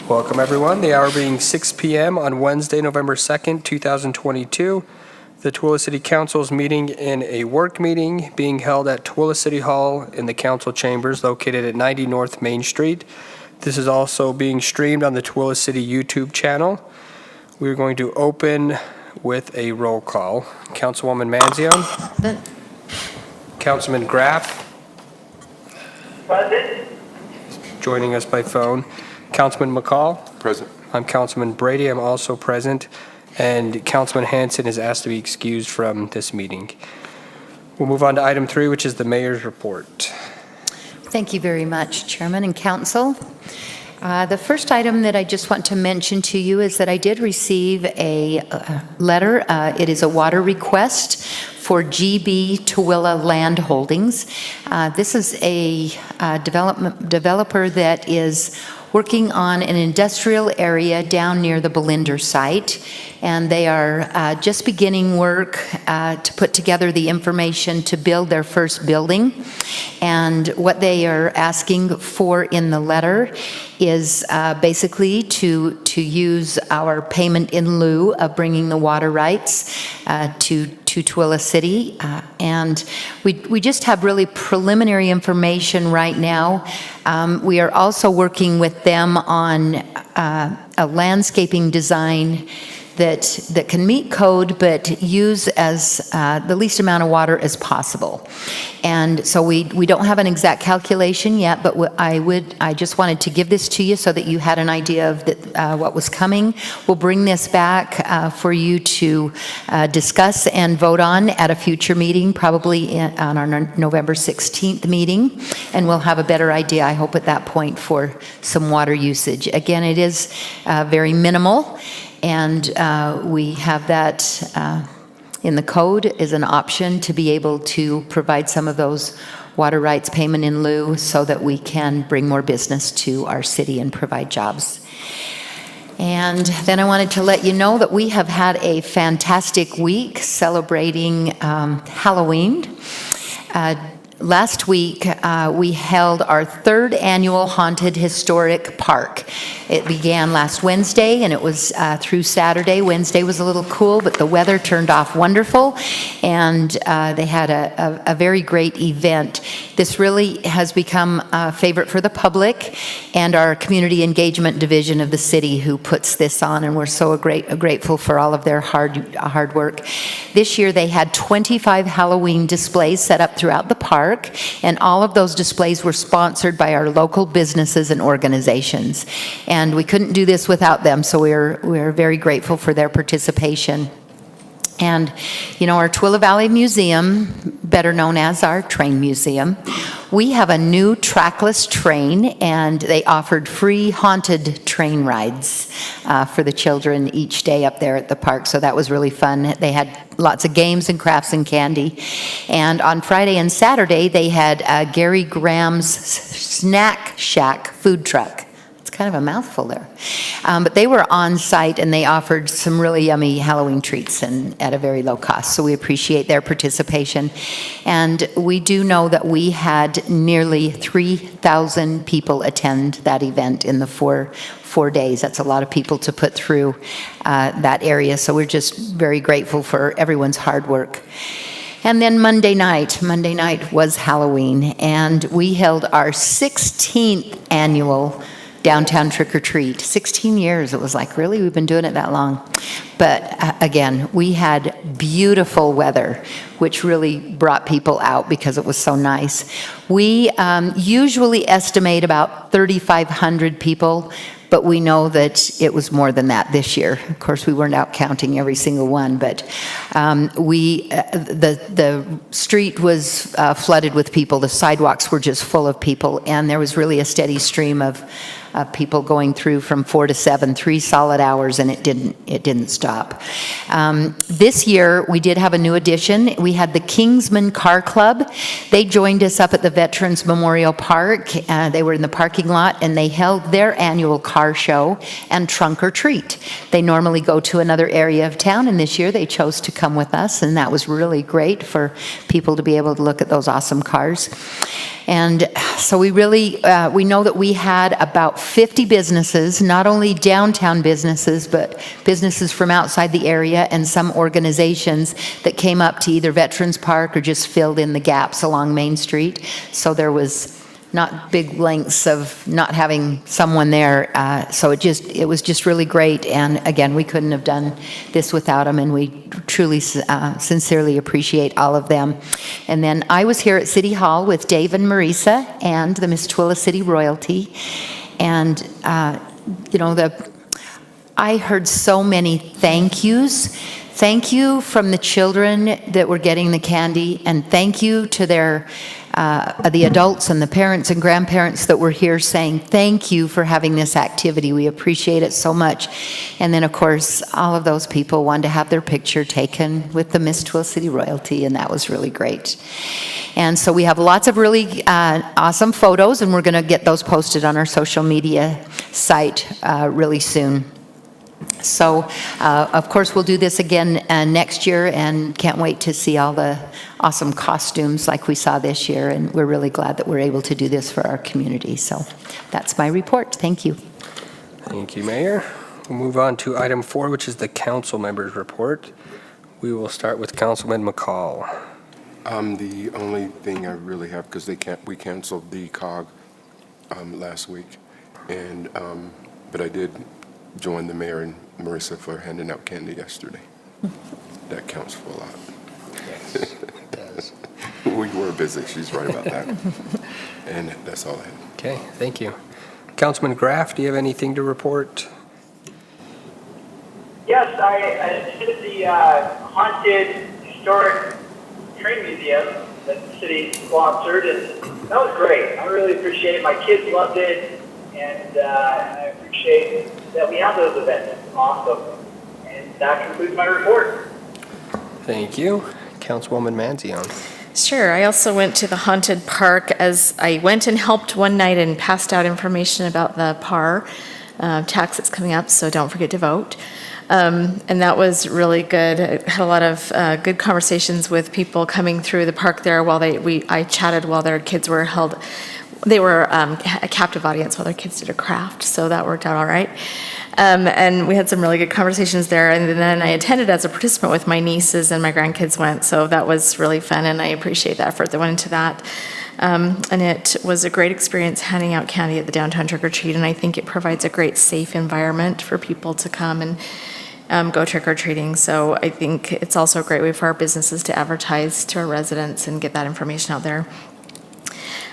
Welcome, everyone. The hour being 6 p.m. on Wednesday, November 2nd, 2022. The Tooele City Council is meeting in a work meeting being held at Tooele City Hall in the council chambers located at 90 North Main Street. This is also being streamed on the Tooele City YouTube channel. We're going to open with a roll call. Councilwoman Manzione. Councilman Graff. Present. Joining us by phone. Councilman McCall. Present. I'm Councilman Brady. I'm also present. And Councilman Hanson is asked to be excused from this meeting. We'll move on to item 3, which is the mayor's report. Thank you very much, Chairman and Council. The first item that I just want to mention to you is that I did receive a letter. It is a water request for GB Tooele Land Holdings. This is a developer that is working on an industrial area down near the Belinder site, and they are just beginning work to put together the information to build their first building. And what they are asking for in the letter is basically to use our payment in lieu of bringing the water rights to Tooele City. And we just have really preliminary information right now. We are also working with them on a landscaping design that can meet code but use as the least amount of water as possible. And so we don't have an exact calculation yet, but I just wanted to give this to you so that you had an idea of what was coming. We'll bring this back for you to discuss and vote on at a future meeting, probably on our November 16th meeting, and we'll have a better idea, I hope, at that point for some water usage. Again, it is very minimal, and we have that in the code as an option to be able to provide some of those water rights payment in lieu so that we can bring more business to our city and provide jobs. And then I wanted to let you know that we have had a fantastic week celebrating Halloween. Last week, we held our 3rd annual Haunted Historic Park. It began last Wednesday, and it was through Saturday. Wednesday was a little cool, but the weather turned off wonderful, and they had a very great event. This really has become a favorite for the public and our community engagement division of the city who puts this on, and we're so grateful for all of their hard work. This year, they had 25 Halloween displays set up throughout the park, and all of those displays were sponsored by our local businesses and organizations. And we couldn't do this without them, so we're very grateful for their participation. And, you know, our Tooele Valley Museum, better known as our train museum, we have a new trackless train, and they offered free haunted train rides for the children each day up there at the park, so that was really fun. They had lots of games and crafts and candy. And on Friday and Saturday, they had Gary Graham's Snack Shack food truck. Kind of a mouthful there. But they were on site, and they offered some really yummy Halloween treats and at a very low cost. So we appreciate their participation. And we do know that we had nearly 3,000 people attend that event in the four days. That's a lot of people to put through that area. So we're just very grateful for everyone's hard work. And then Monday night was Halloween, and we held our 16th annual downtown trick-or-treat. 16 years. It was like, really? We've been doing it that long. But again, we had beautiful weather, which really brought people out because it was so nice. We usually estimate about 3,500 people, but we know that it was more than that this year. Of course, we weren't out counting every single one, but the street was flooded with people. The sidewalks were just full of people, and there was really a steady stream of people going through from 4 to 7, 3 solid hours, and it didn't stop. This year, we did have a new addition. We had the Kingsman Car Club. They joined us up at the Veterans Memorial Park. They were in the parking lot, and they held their annual car show and trunk or treat. They normally go to another area of town, and this year they chose to come with us, and that was really great for people to be able to look at those awesome cars. And so we really, we know that we had about 50 businesses, not only downtown businesses, but businesses from outside the area and some organizations that came up to either Veterans Park or just filled in the gaps along Main Street. So there was not big lengths of not having someone there. So it was just really great. And again, we couldn't have done this without them, and we truly, sincerely appreciate all of them. And then I was here at City Hall with Dave and Marisa and the Miss Twila City Royalty. And, I heard so many thank yous. Thank you from the children that were getting the candy, and thank you to the adults and the parents and grandparents that were here saying thank you for having this activity. We appreciate it so much. And then, of course, all of those people wanted to have their picture taken with the Miss Twila City Royalty, and that was really great. And so we have lots of really awesome photos, and we're going to get those posted on our social media site really soon. So, of course, we'll do this again next year, and can't wait to see all the awesome costumes like we saw this year, and we're really glad that we're able to do this for our community. So that's my report. Thank you. Thank you, Mayor. We'll move on to item 4, which is the council members' report. We will start with Councilman McCall. The only thing I really have, because we canceled the COG last week, and but I did join the mayor and Marisa for handing out candy yesterday. That counts for a lot. Yes, it does. We were busy. She's right about that. And that's all I had. Okay, thank you. Councilman Graff, do you have anything to report? Yes, I attended the Haunted Historic Train Museum that the city sponsored, and that was great. I really appreciate it. My kids loved it, and I appreciate that we have those events. It's awesome. And that concludes my report. Thank you. Councilwoman Manzione. Sure. I also went to the Haunted Park as I went and helped one night and passed out information about the PAR tax that's coming up, so don't forget to vote. And that was really good. I had a lot of good conversations with people coming through the park there while I chatted while their kids were held. They were a captive audience while their kids did a craft, so that worked out all right. And we had some really good conversations there. And then I attended as a participant with my nieces, and my grandkids went, so that was really fun, and I appreciate the effort that went into that. And it was a great experience handing out candy at the downtown trick-or-treat, and I think it provides a great safe environment for people to come and go trick-or-treating. So I think it's also a great way for our businesses to advertise to our residents and get that information out there.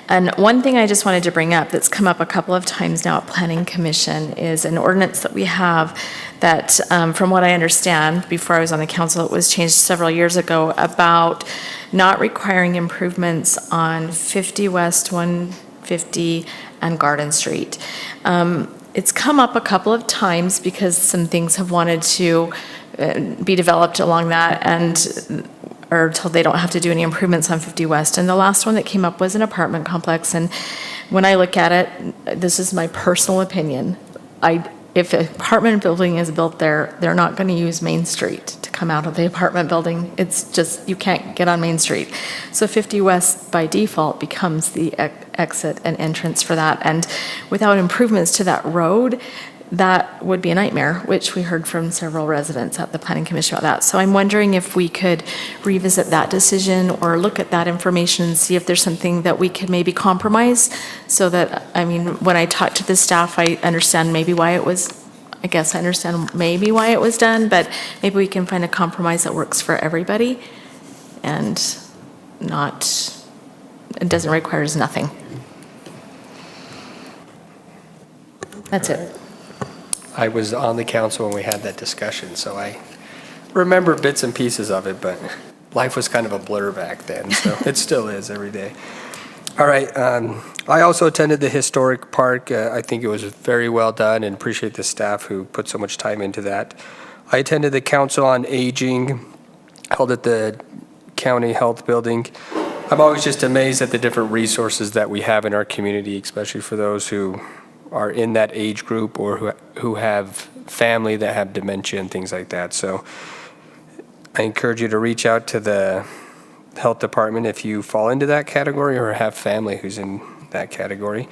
And one thing I just wanted to bring up that's come up a couple of times now at Planning Commission is an ordinance that we have that, from what I understand, before I was on the council, it was changed several years ago about not requiring improvements on 50 West, 150, and Garden Street. It's come up a couple of times because some things have wanted to be developed along that, and or until they don't have to do any improvements on 50 West. And the last one that came up was an apartment complex. And when I look at it, this is my personal opinion. If an apartment building is built there, they're not going to use Main Street to come out of the apartment building. It's just, you can't get on Main Street. So 50 West by default becomes the exit and entrance for that. And without improvements to that road, that would be a nightmare, which we heard from several residents at the Planning Commission about that. So I'm wondering if we could revisit that decision or look at that information and see if there's something that we could maybe compromise so that, I mean, when I talk to the staff, I understand maybe why it was, I guess I understand maybe why it was done, but maybe we can find a compromise that works for everybody and it doesn't require us nothing. That's it. I was on the council when we had that discussion, so I remember bits and pieces of it, but life was kind of a blur back then, so it still is every day. All right, I also attended the historic park. I think it was very well done, and appreciate the staff who put so much time into that. I attended the Council on Aging, held at the County Health Building. I'm always just amazed at the different resources that we have in our community, especially for those who are in that age group or who have family that have dementia and things like that. So I encourage you to reach out to the health department if you fall into that category or have family who's in that category.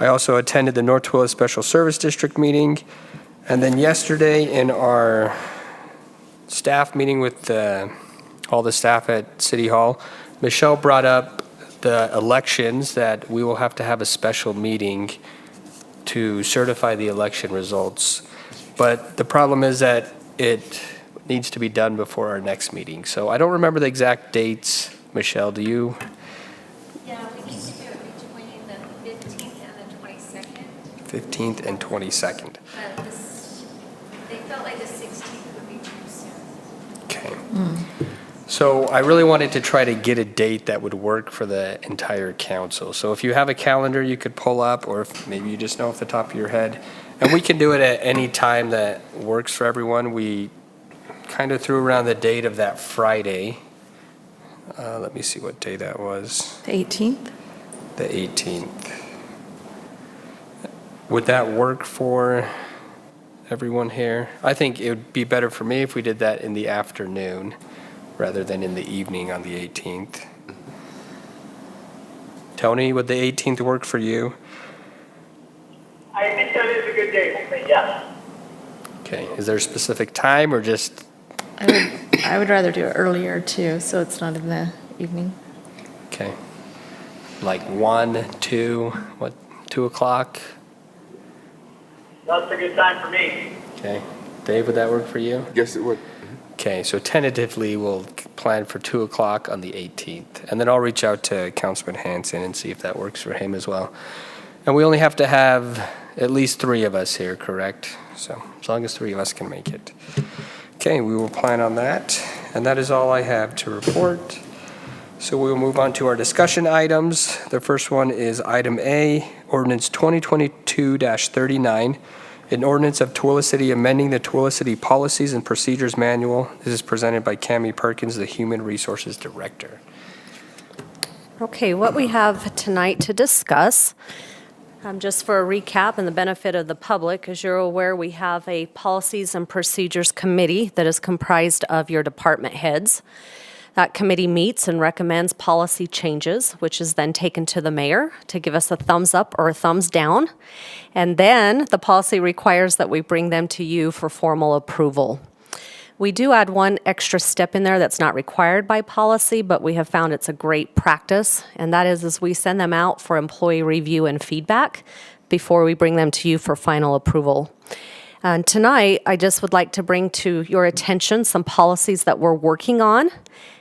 I also attended the North Twilla Special Service District meeting. And then yesterday in our staff meeting with all the staff at City Hall, Michelle brought up the elections, that we will have to have a special meeting to certify the election results. But the problem is that it needs to be done before our next meeting. So I don't remember the exact dates. Michelle, do you? Yeah, we need to do it between the 15th and the 22nd. 15th and 22nd. But they felt like the 16th would be too soon. Okay. So I really wanted to try to get a date that would work for the entire council. So if you have a calendar you could pull up, or if maybe you just know off the top of your head, and we can do it at any time that works for everyone. We kind of threw around the date of that Friday. Let me see what day that was. The 18th? The 18th. Would that work for everyone here? I think it would be better for me if we did that in the afternoon rather than in the evening on the 18th. Tony, would the 18th work for you? I think that is a good day for me, yes. Okay, is there a specific time or just, I would rather do it earlier too, so it's not in the evening. okay, like 1, 2, 2 o'clock? That's a good time for me. Okay, Dave, would that work for you? Yes, it would. Okay, so tentatively, we'll plan for 2 o'clock on the 18th. And then I'll reach out to Councilman Hanson and see if that works for him as well. And we only have to have at least 3 of us here, correct? So as long as 3 of us can make it. Okay, we will plan on that. And that is all I have to report. So we will move on to our discussion items. The first one is item A, ordinance 2022-39. An ordinance of Tooele City amending the Tooele City Policies and Procedures Manual. This is presented by Cammie Perkins, the Human Resources Director. Okay, what we have tonight to discuss, just for a recap and the benefit of the public, as you're aware, we have a Policies and Procedures Committee that is comprised of your department heads. That committee meets and recommends policy changes, which is then taken to the mayor to give us a thumbs up or a thumbs down. And then the policy requires that we bring them to you for formal approval. We do add one extra step in there that's not required by policy, but we have found it's a great practice, and that is we send them out for employee review and feedback before we bring them to you for final approval. And tonight, I just would like to bring to your attention some policies that we're working on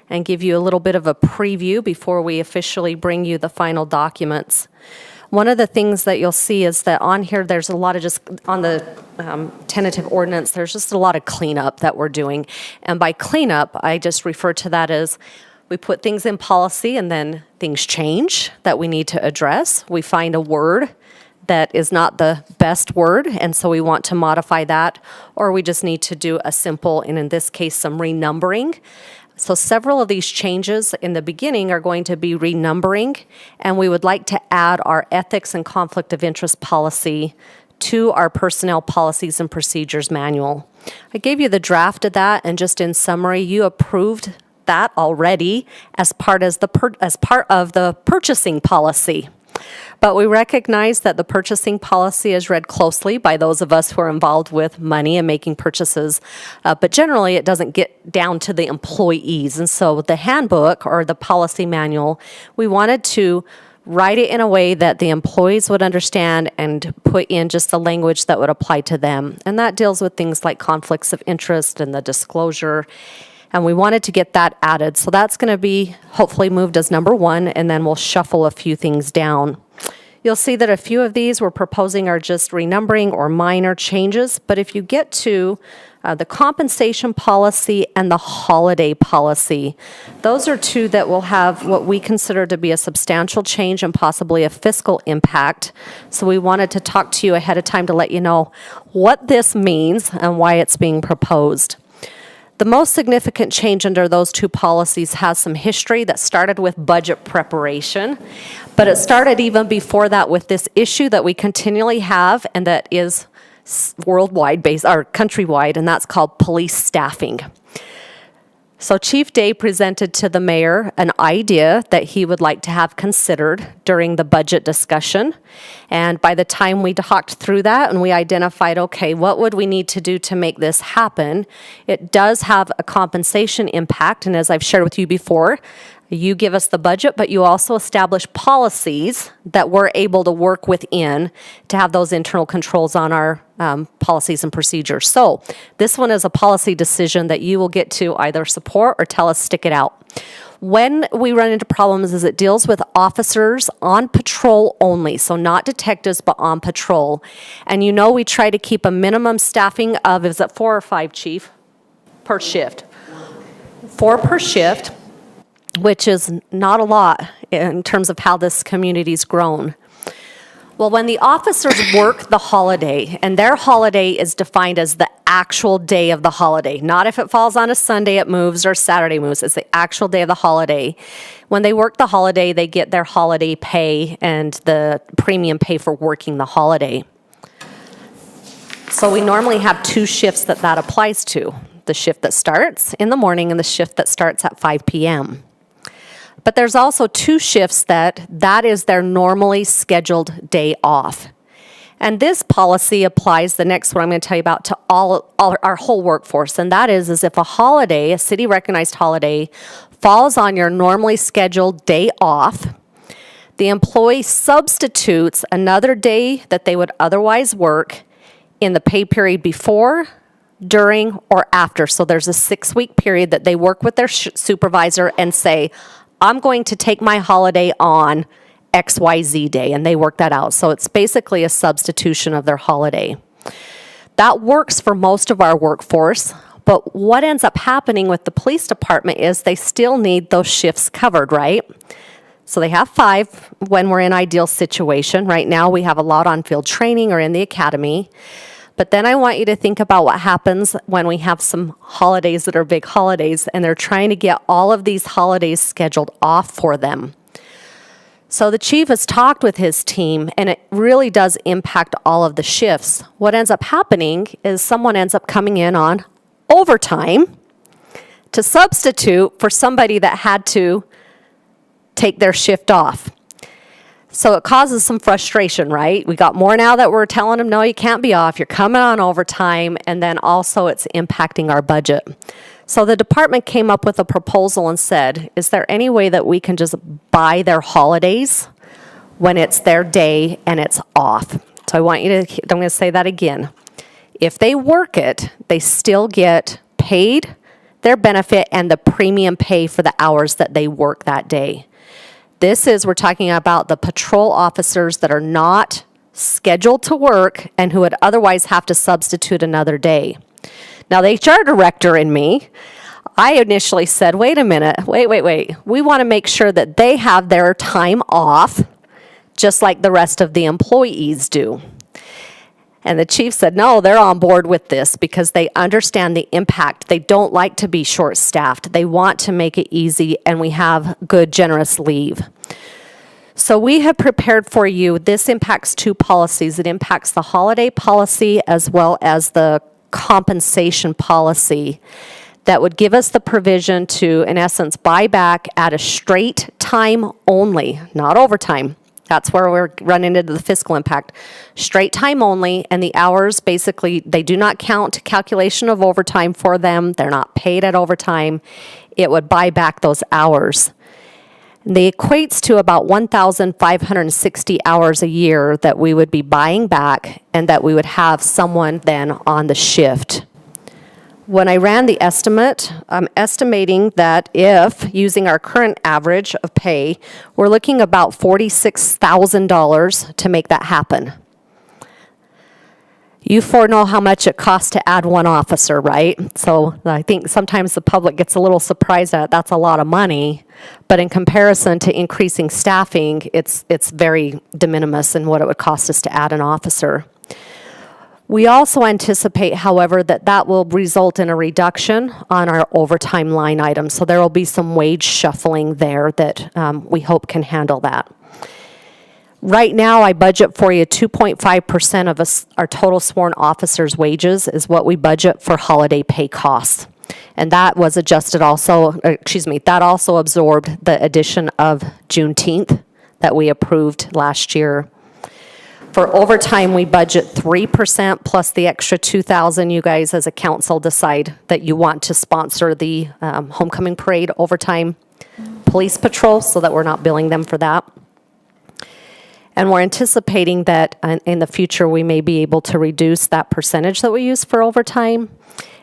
and give you a little bit of a preview before we officially bring you the final documents. One of the things that you'll see is that on here, there's a lot of just, on the tentative ordinance, there's just a lot of cleanup that we're doing. And by cleanup, I just refer to that as we put things in policy and then things change that we need to address. We find a word that is not the best word, and so we want to modify that, or we just need to do a simple, and in this case, some renumbering. So several of these changes in the beginning are going to be renumbering, and we would like to add our ethics and conflict of interest policy to our personnel policies and procedures manual. I gave you the draft of that, and just in summary, you approved that already as part of the purchasing policy. But we recognize that the purchasing policy is read closely by those of us who are involved with money and making purchases. But generally, it doesn't get down to the employees. And so the handbook or the policy manual, we wanted to write it in a way that the employees would understand and put in just the language that would apply to them. And that deals with things like conflicts of interest and the disclosure. And we wanted to get that added. So that's going to be hopefully moved as number 1, and then we'll shuffle a few things down. You'll see that a few of these we're proposing are just renumbering or minor changes. But if you get to the compensation policy and the holiday policy, those are 2 that will have what we consider to be a substantial change and possibly a fiscal impact. So we wanted to talk to you ahead of time to let you know what this means and why it's being proposed. The most significant change under those 2 policies has some history that started with budget preparation, but it started even before that with this issue that we continually have and that is worldwide based or countrywide, and that's called police staffing. So Chief Day presented to the mayor an idea that he would like to have considered during the budget discussion. And by the time we talked through that and we identified, okay, what would we need to do to make this happen? It does have a compensation impact. And as I've shared with you before, you give us the budget, but you also establish policies that we're able to work within to have those internal controls on our policies and procedures. So this one is a policy decision that you will get to either support or tell us stick it out. When we run into problems is it deals with officers on patrol only, so not detectives, but on patrol. And you know we try to keep a minimum staffing of, is it 4 or 5, Chief? Per shift. 4 per shift, which is not a lot in terms of how this community's grown. Well, when the officers work the holiday, and their holiday is defined as the actual day of the holiday, not if it falls on a Sunday it moves or Saturday moves, it's the actual day of the holiday. When they work the holiday, they get their holiday pay and the premium pay for working the holiday. So we normally have 2 shifts that applies to. The shift that starts in the morning and the shift that starts at 5 p.m. But there's also 2 shifts that is their normally scheduled day off. And this policy applies, the next one I'm going to tell you about, to all our whole workforce. And that is if a holiday, a city recognized holiday, falls on your normally scheduled day off, the employee substitutes another day that they would otherwise work in the pay period before, during, or after. So there's a 6-week period that they work with their supervisor and say, I'm going to take my holiday on XYZ day, and they work that out. So it's basically a substitution of their holiday. That works for most of our workforce, but what ends up happening with the police department is they still need those shifts covered, right? So they have 5 when we're in ideal situation. Right now we have a lot on field training or in the academy. But then I want you to think about what happens when we have some holidays that are big holidays and they're trying to get all of these holidays scheduled off for them. So the chief has talked with his team and it really does impact all of the shifts. What ends up happening is someone ends up coming in on overtime to substitute for somebody that had to take their shift off. So it causes some frustration, right? We got more now that we're telling them, no, you can't be off. You're coming on overtime. And then also it's impacting our budget. So the department came up with a proposal and said, is there any way that we can just buy their holidays when it's their day and it's off? So I want you to, I'm going to say that again. If they work it, they still get paid their benefit and the premium pay for the hours that they work that day. This is, we're talking about the patrol officers that are not scheduled to work and who would otherwise have to substitute another day. Now, the HR director in me, I initially said, wait a minute, wait. We want to make sure that they have their time off just like the rest of the employees do. And the chief said, no, they're on board with this because they understand the impact. They don't like to be short-staffed. They want to make it easy, and we have good, generous leave. So we have prepared for you, this impacts 2 policies. It impacts the holiday policy as well as the compensation policy that would give us the provision to, in essence, buy back at a straight time only, not overtime. That's where we're running into the fiscal impact. Straight time only, and the hours, basically, they do not count calculation of overtime for them. They're not paid at overtime. It would buy back those hours. They equates to about 1,560 hours a year that we would be buying back and that we would have someone then on the shift. When I ran the estimate, I'm estimating that if, using our current average of pay, we're looking about $46,000 to make that happen. You foreknow how much it costs to add 1 officer, right? So I think sometimes the public gets a little surprised that that's a lot of money, but in comparison to increasing staffing, it's very de minimis in what it would cost us to add an officer. We also anticipate, however, that will result in a reduction on our overtime line item. So there will be some wage shuffling there that we hope can handle that. Right now, I budget for you 2.5% of our total sworn officers' wages is what we budget for holiday pay costs. And that was adjusted also, that also absorbed the addition of Juneteenth that we approved last year. For overtime, we budget 3% plus the extra 2,000 you guys as a council decide that you want to sponsor the homecoming parade overtime police patrol so that we're not billing them for that. And we're anticipating that in the future, we may be able to reduce that percentage that we use for overtime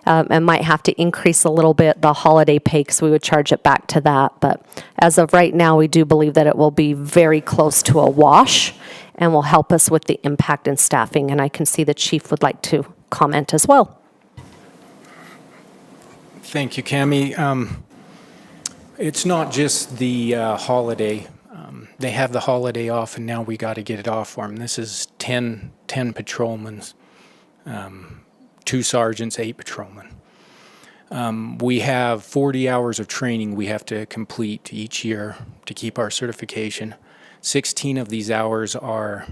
and might have to increase a little bit the holiday pay because we would charge it back to that. But as of right now, we do believe that it will be very close to a wash and will help us with the impact in staffing. And I can see the chief would like to comment as well. Thank you, Cammie. It's not just the holiday. They have the holiday off, and now we got to get it off for them. This is 10 patrolmen, 2 sergeants, 8 patrolmen. We have 40 hours of training we have to complete each year to keep our certification. 16 of these hours are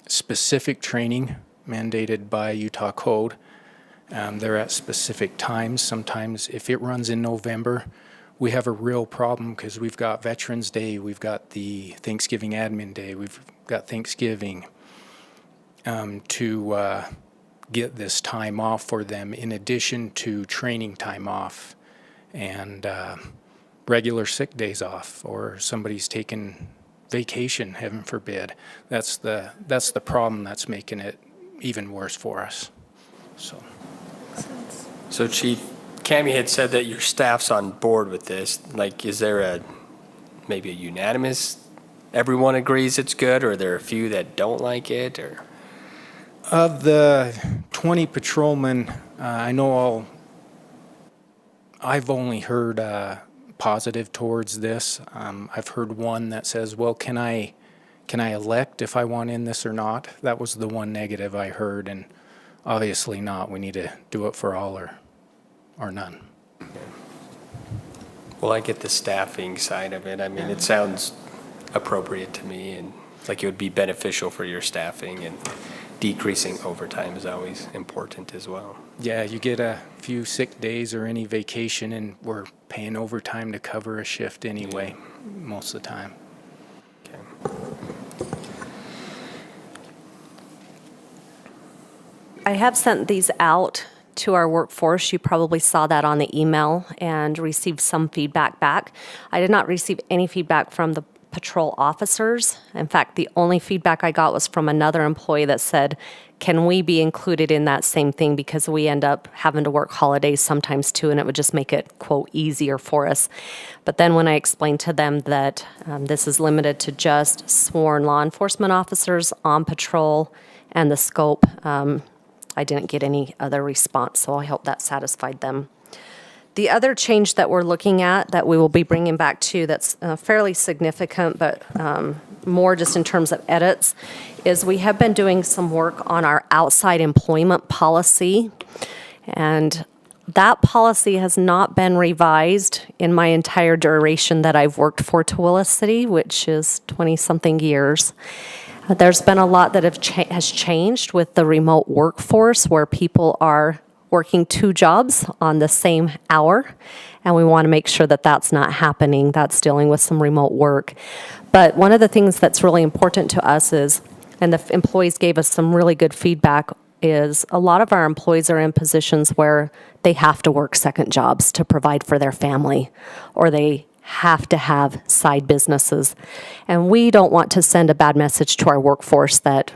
specific training mandated by Utah Code. They're at specific times. Sometimes if it runs in November, we have a real problem because we've got Veterans Day, we've got the Thanksgiving Admin Day, we've got Thanksgiving to get this time off for them in addition to training time off and regular sick days off, or somebody's taking vacation, heaven forbid. That's the problem that's making it even worse for us. So Chief, Cammie had said that your staff's on board with this. Like, is there maybe a unanimous, everyone agrees it's good, or are there a few that don't like it, or? Of the 20 patrolmen, I know I've only heard positive towards this. I've heard one that says, well, can I elect if I want in this or not? That was the one negative I heard, and obviously not. We need to do it for all or none. Well, I get the staffing side of it. I mean, it sounds appropriate to me, and like it would be beneficial for your staffing, and decreasing overtime is always important as well. Yeah, you get a few sick days or any vacation, and we're paying overtime to cover a shift anyway, most of the time. Okay. I have sent these out to our workforce. You probably saw that on the email and received some feedback back. I did not receive any feedback from the patrol officers. In fact, the only feedback I got was from another employee that said, can we be included in that same thing because we end up having to work holidays sometimes too, and it would just make it, quote, easier for us. But then when I explained to them that this is limited to just sworn law enforcement officers on patrol and the scope, I didn't get any other response, so I hope that satisfied them. The other change that we're looking at that we will be bringing back to that's fairly significant, but more just in terms of edits, is we have been doing some work on our outside employment policy. And that policy has not been revised in my entire duration that I've worked for Tooele City, which is 20-something years. There's been a lot that has changed with the remote workforce where people are working 2 jobs on the same hour, and we want to make sure that that's not happening. That's dealing with some remote work. But one of the things that's really important to us is, and the employees gave us some really good feedback, is a lot of our employees are in positions where they have to work second jobs to provide for their family, or they have to have side businesses. And we don't want to send a bad message to our workforce that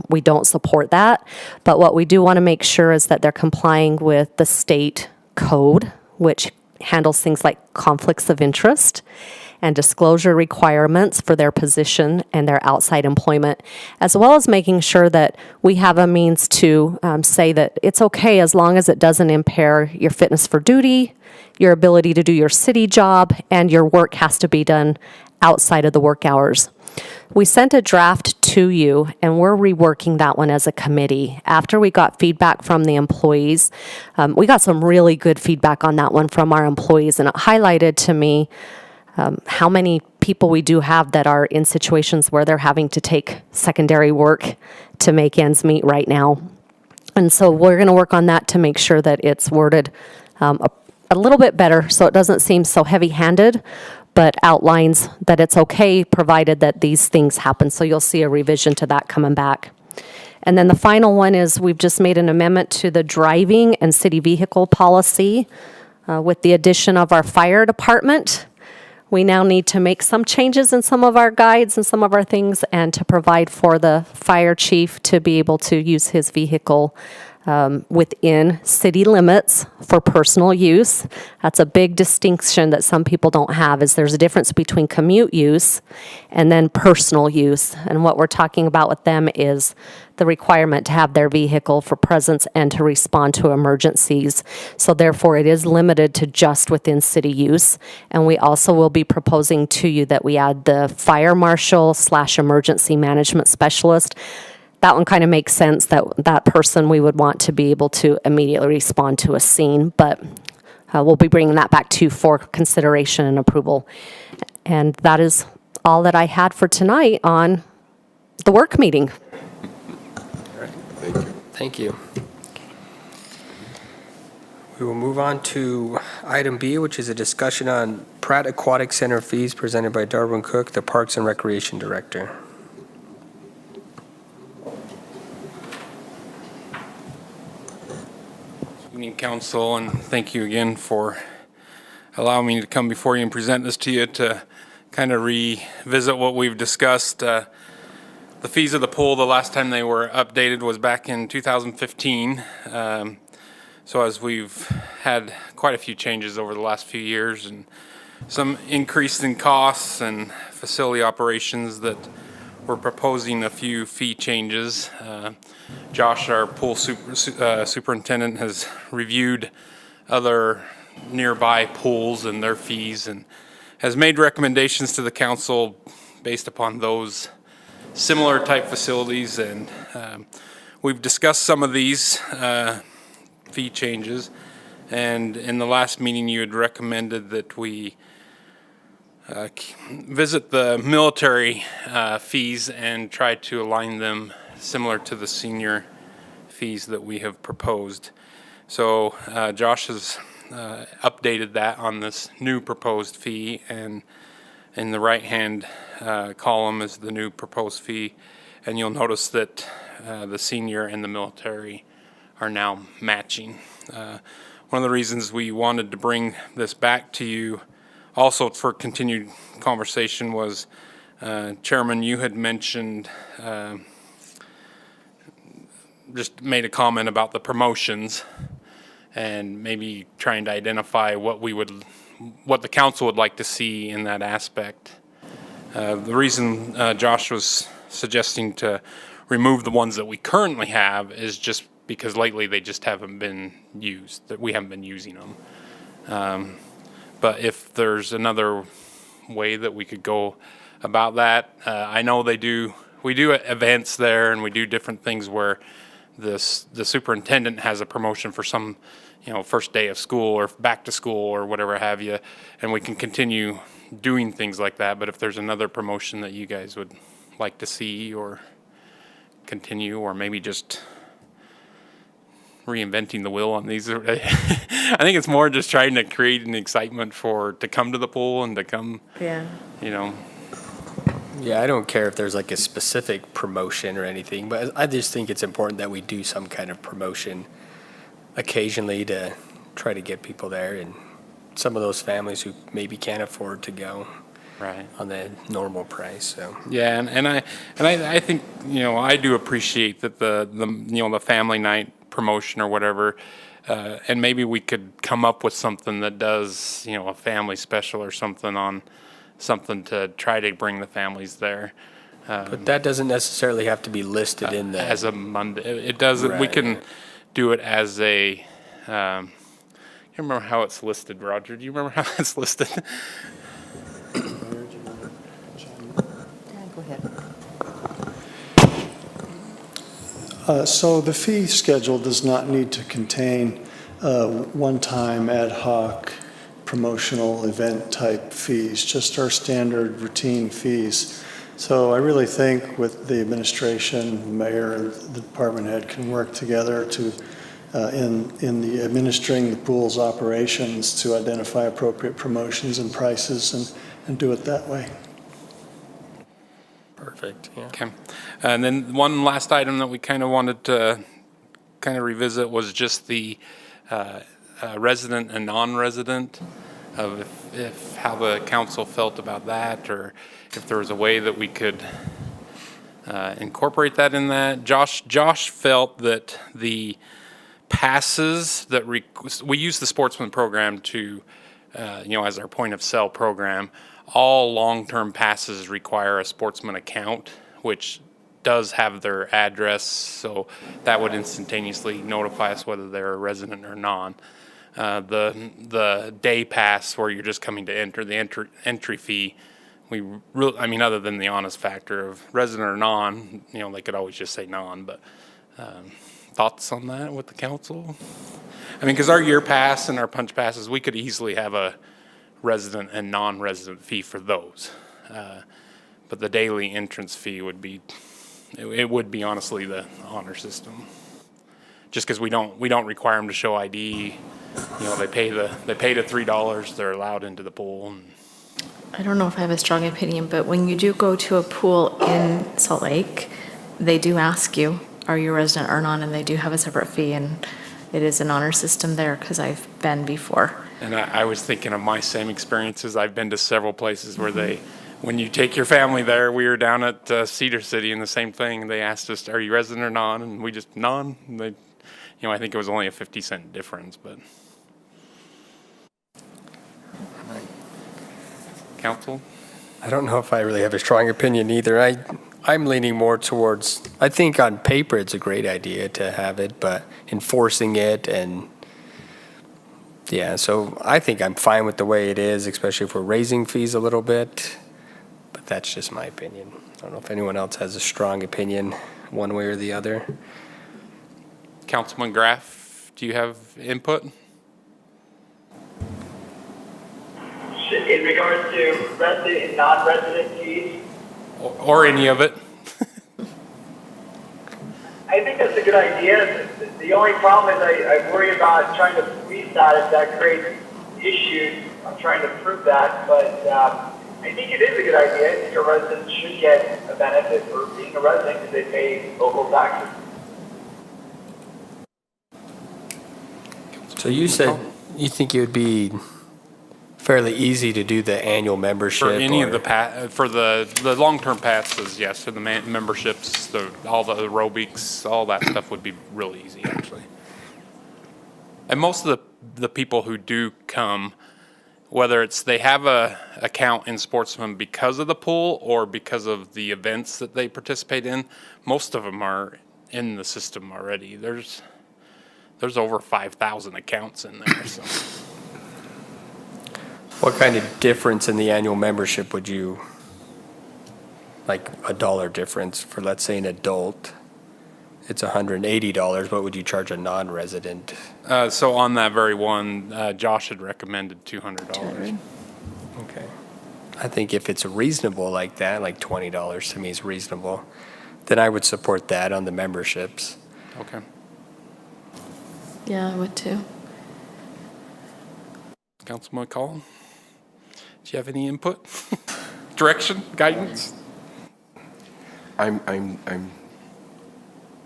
we don't support that. But what we do want to make sure is that they're complying with the state code, which handles things like conflicts of interest and disclosure requirements for their position and their outside employment, as well as making sure that we have a means to say that it's okay as long as it doesn't impair your fitness for duty, your ability to do your city job, and your work has to be done outside of the work hours. We sent a draft to you, and we're reworking that one as a committee. After we got feedback from the employees, we got some really good feedback on that one from our employees, and it highlighted to me how many people we do have that are in situations where they're having to take secondary work to make ends meet right now. And so we're going to work on that to make sure that it's worded a little bit better so it doesn't seem so heavy-handed, but outlines that it's okay provided that these things happen. So you'll see a revision to that coming back. And then the final one is we've just made an amendment to the driving and city vehicle policy with the addition of our fire department. We now need to make some changes in some of our guides and some of our things, and to provide for the fire chief to be able to use his vehicle within city limits for personal use. That's a big distinction that some people don't have, is there's a difference between commute use and then personal use. And what we're talking about with them is the requirement to have their vehicle for presence and to respond to emergencies. So therefore, it is limited to just within city use. And we also will be proposing to you that we add the fire marshal / emergency management specialist. That one kind of makes sense, that that person we would want to be able to immediately respond to a scene, but we'll be bringing that back to you for consideration and approval. And that is all that I had for tonight on the work meeting. Thank you. Thank you. We will move on to item B, which is a discussion on Pratt Aquatic Center fees presented by Darwin Cook, the Parks and Recreation Director. Evening, Council, and thank you again for allowing me to come before you and present this to you to kind of revisit what we've discussed. The fees of the pool, the last time they were updated was back in 2015. So as we've had quite a few changes over the last few years and some increase in costs and facility operations, that we're proposing a few fee changes. Josh, our pool superintendent, has reviewed other nearby pools and their fees and has made recommendations to the council based upon those similar type facilities. And we've discussed some of these fee changes. And in the last meeting, you had recommended that we visit the military fees and try to align them similar to the senior fees that we have proposed. So Josh has updated that on this new proposed fee, and in the right-hand column is the new proposed fee, and you'll notice that the senior and the military are now matching. One of the reasons we wanted to bring this back to you also for continued conversation was, Chairman, you had mentioned, just made a comment about the promotions and maybe trying to identify what the council would like to see in that aspect. The reason Josh was suggesting to remove the ones that we currently have is just because lately they just haven't been used, that we haven't been using them. But if there's another way that we could go about that, I know we do events there and we do different things where the superintendent has a promotion for some, first day of school or back to school or whatever have you, and we can continue doing things like that. But if there's another promotion that you guys would like to see or continue, or maybe just reinventing the wheel on these. I think it's more just trying to create an excitement to come to the pool and to come, Yeah. Yeah, I don't care if there's like a specific promotion or anything, but I just think it's important that we do some kind of promotion occasionally to try to get people there, and some of those families who maybe can't afford to go Right. on the normal price. So Yeah, and I think I do appreciate that the family night promotion or whatever, and maybe we could come up with something that does a family special or something on something to try to bring the families there. but that doesn't necessarily have to be listed in the As a Monday, it doesn't. We Right. can do it as a. I can't remember how it's listed, Roger. Do you remember how it's listed? Go ahead. So the fee schedule does not need to contain one-time ad hoc promotional event type fees, just our standard routine fees. So I really think with the administration, the mayor, the department head can work together to in the administering the pool's operations to identify appropriate promotions and prices and do it that way. Perfect, yeah. Okay. And then one last item that we kind of wanted to kind of revisit was just the resident and non-resident of if how the council felt about that, or if there was a way that we could incorporate that in that. Josh felt that the passes that we use the sportsman program to, as our point of sale program. All long-term passes require a sportsman account, which does have their address, so that would instantaneously notify us whether they're a resident or non. The day pass where you're just coming to enter, the entry fee, other than the honest factor of resident or non, they could always just say non, but thoughts on that with the council? Because our year pass and our punch passes, we could easily have a resident and non-resident fee for those. But the daily entrance fee would be, it would be honestly the honor system. Just because we don't require them to show ID. They pay the $3, they're allowed into the pool. I don't know if I have a strong opinion, but when you do go to a pool in Salt Lake, they do ask you, are you a resident or non, and they do have a separate fee, and it is an honor system there because I've been before. And I was thinking of my same experiences. I've been to several places where when you take your family there, we were down at Cedar City and the same thing. They asked us, are you resident or non? And we just, non. And they, I think it was only a 50-cent difference, but. Council? I don't know if I really have a strong opinion either. I'm leaning more towards, I think on paper it's a great idea to have it, but enforcing it so I think I'm fine with the way it is, especially if we're raising fees a little bit, but that's just my opinion. I don't know if anyone else has a strong opinion one way or the other. Councilman Graff, do you have input? In regards to resident and non-resident fees, Or any of it? I think that's a good idea. The only problem is I worry about trying to police that if that creates issues. I'm trying to prove that, but I think it is a good idea. I think a resident should get a benefit for being a resident because they pay local taxes. So you said you think it would be fairly easy to do the annual membership? For any of for the long-term passes, yes. For the memberships, all the aerobics, all that stuff would be real easy, actually. And most of the people who do come, whether it's they have a account in Sportsman because of the pool or because of the events that they participate in, most of them are in the system already. There's over 5,000 accounts in there, so. What kind of difference in the annual membership would you, like a dollar difference for, let's say, an adult? It's $180. What would you charge a non-resident? So on that very one, Josh had recommended $200. Okay. I think if it's reasonable like that, like $20 to me is reasonable, then I would support that on the memberships. Okay. Yeah, I would too. Councilman McCall, do you have any input? Direction, guidance? I'm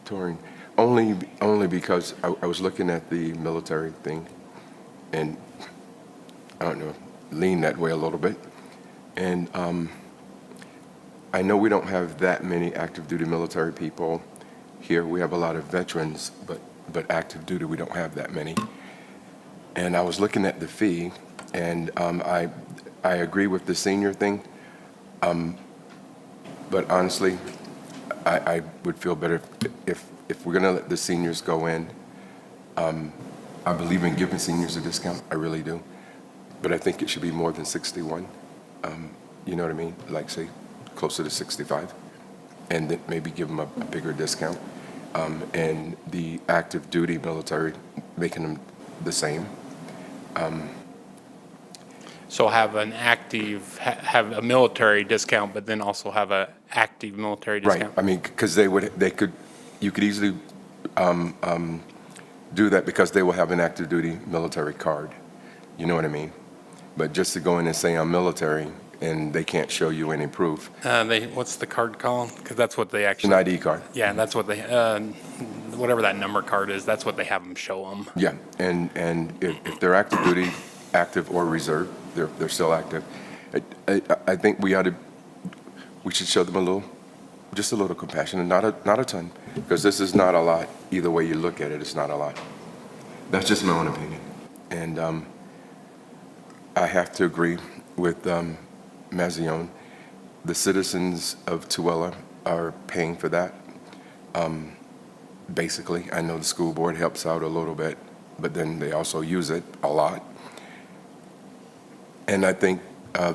torn, only because I was looking at the military thing, and I don't know, lean that way a little bit, and I know we don't have that many active duty military people here. We have a lot of veterans, but active duty we don't have that many. And I was looking at the fee, and I agree with the senior thing, but honestly, I would feel better if we're gonna let the seniors go in. I believe in giving seniors a discount, I really do, but I think it should be more than 61. You know what I mean? Like say closer to 65, and then maybe give them a bigger discount. And the active duty military, making them the same. So have an active, have a military discount, but then also have a active military discount? Right, I mean, because you could easily do that because they will have an active duty military card. You know what I mean? But just to go in and say I'm military and they can't show you any proof, What's the card called? Because that's what they it's an actually, ID card. yeah, that's what they, whatever that number card is, that's what they have them show them. Yeah, and if they're active duty, active or reserve, they're still active. I think we should show them just a little compassion, and not a ton, because this is not a lot. Either way you look at it, it's not a lot. That's just my own opinion. And I have to agree with Mazione. The citizens of Tooele are paying for that. Basically, I know the school board helps out a little bit, but then they also use it a lot. And I think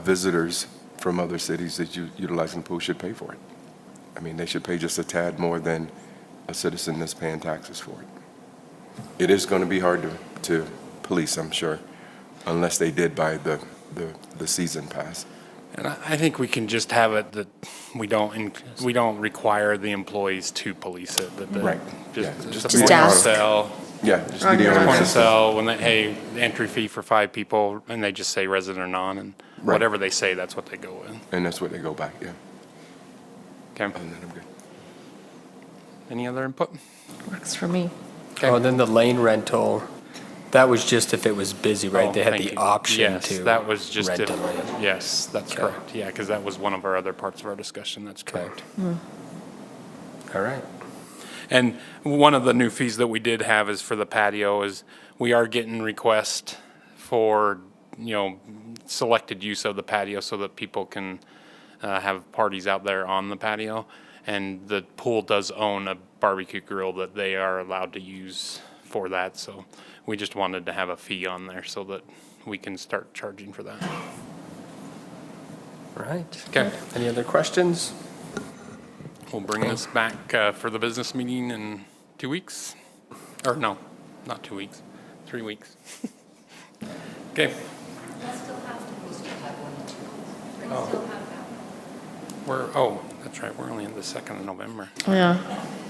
visitors from other cities that utilize the pool should pay for it. I mean, they should pay just a tad more than a citizen that's paying taxes for it. It is going to be hard to police, I'm sure, unless they did buy the season pass. And I think we can just have it that we don't require the employees to police it. Right. Just Yeah, a just point of ask. sale. Yeah, just On be the your owner Point of system. sale, when they, the entry fee for 5 people, and they just say resident or non, and Right. whatever they say, that's what they go with. And that's what they go by, yeah. Okay. Other than that, I'm good. Any other input? Works for me. Oh, and then the lane rental, that was just if it was busy, right? Oh, They had thank the you. option Yes, to that was just rent if, a lane. yes, that's Okay. correct. Yeah, because that was one of our other parts of our discussion. That's Okay. correct. All right. And one of the new fees that we did have is for the patio is we are getting requests for, selected use of the patio so that people can have parties out there on the patio. And the pool does own a barbecue grill that they are allowed to use for that. So we just wanted to have a fee on there so that we can start charging for that. All right. Okay. Any other questions? We'll bring this back for the business meeting in 2 weeks. Or no, not 2 weeks, 3 weeks. Okay, that's right, we're only in the 2nd of November. Yeah,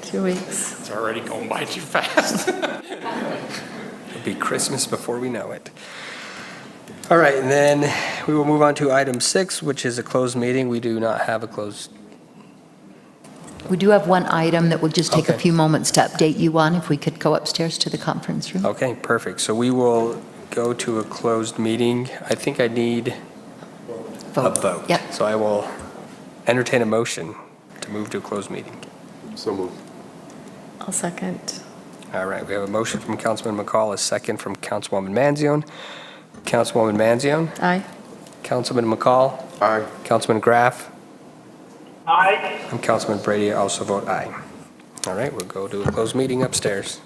2 weeks. It's already going by too fast. It'll be Christmas before we know it. All right, and then we will move on to item 6, which is a closed meeting. We do not have a closed. We do have one item that will just take a Okay. few moments to update you on, if we could go upstairs to the conference room. Okay, perfect. So we will go to a closed meeting. I think I need a vote. Yep. So I will entertain a motion to move to a closed meeting. So moved. I'll second. All right, we have a motion from Councilman McCall, a second from Councilwoman Manzione. Councilwoman Manzione, Aye. Councilman McCall, Aye. Councilman Graff, Aye. and Councilman Brady also vote aye. All right, we'll go to a closed meeting upstairs.